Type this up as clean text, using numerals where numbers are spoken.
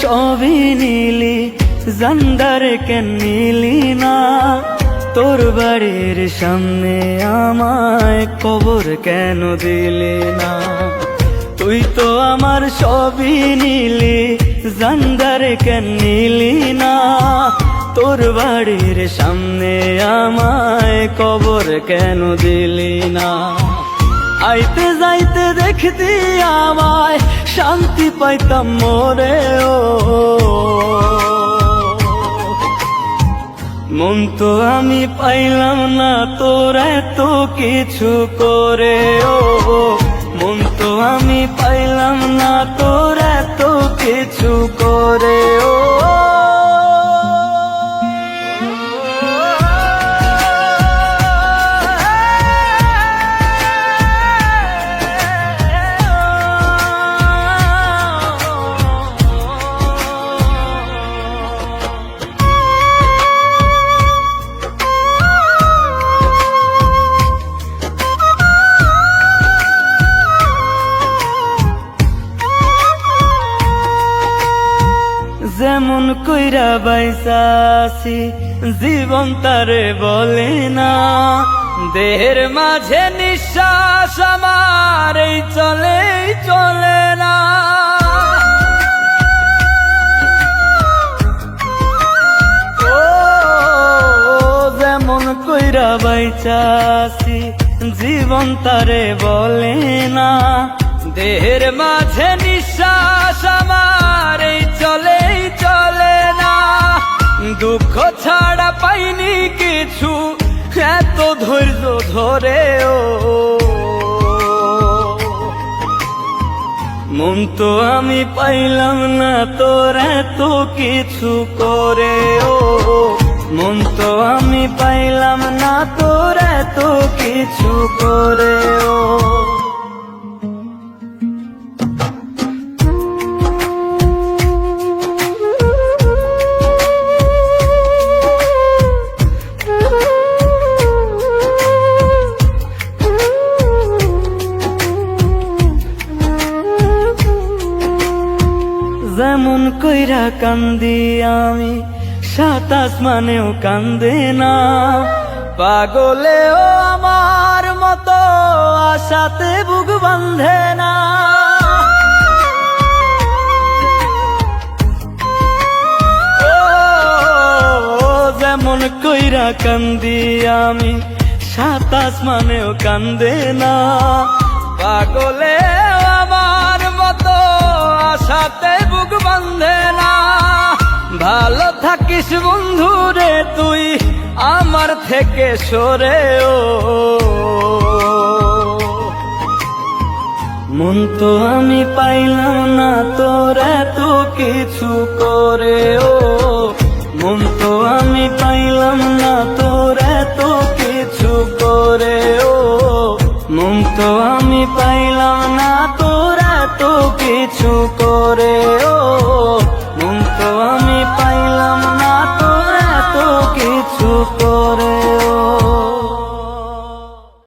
সবই নিলি, জানদার কেন নিলি না? তোর বাড়ির সামনে আমায় কবর কেন দিলি না? তুই তো আমার সবই নিলি, জানদার কেন নিলি না? তোর বাড়ির সামনে আমায় কবর কেন দিলি না? আইতে যাইতে দেখতি আমায়, শান্তি পাইতাম মোরে ও। মন তো আমি পাইলাম না তোর এত কিছু করে ও। মন তো আমি পাইলাম না তোর এত কিছু করে ও। যেমন কইরা বাইসাছি জীবন তারে বলে না, দেহের মাঝে নিঃশ্বাস আমার এই চলে চলে না। ও যেমন কইরা বাইসাছি জীবন তারে বলে না, দেহের মাঝে নিঃশ্বাস আমার এই চলে চলে না। দুঃখ ছাড়া পাইনি কিছু এত ধৈর্য ধরে ও। মন তো আমি পাইলাম না তোর এত কিছু করে ও। মন তো আমি পাইলাম না তোর এত কিছু করে ও। যেমন কইরা কান্দি আমি, সাত আসমানেও কান্দে না। পাগলেও আমার মতো আশাতে বুক বাঁধে না। ও যেমন কইরা কান্দি আমি, সাত আসমানেও কান্দে না। পাগলেও আমার মতো আশাতে বুক বাঁধে না। ভালো থাকিস বন্ধু রে তুই আমার থেকে সরে ও। মন তো আমি পাইলাম না তোর এত কিছু করে ও। মন তো আমি পাইলাম না তোর এত কিছু করে ও। মন তো আমি পাইলাম না তোর এত কিছু করে ও। মন তো আমি পাইলাম না তোর এত কিছু করে।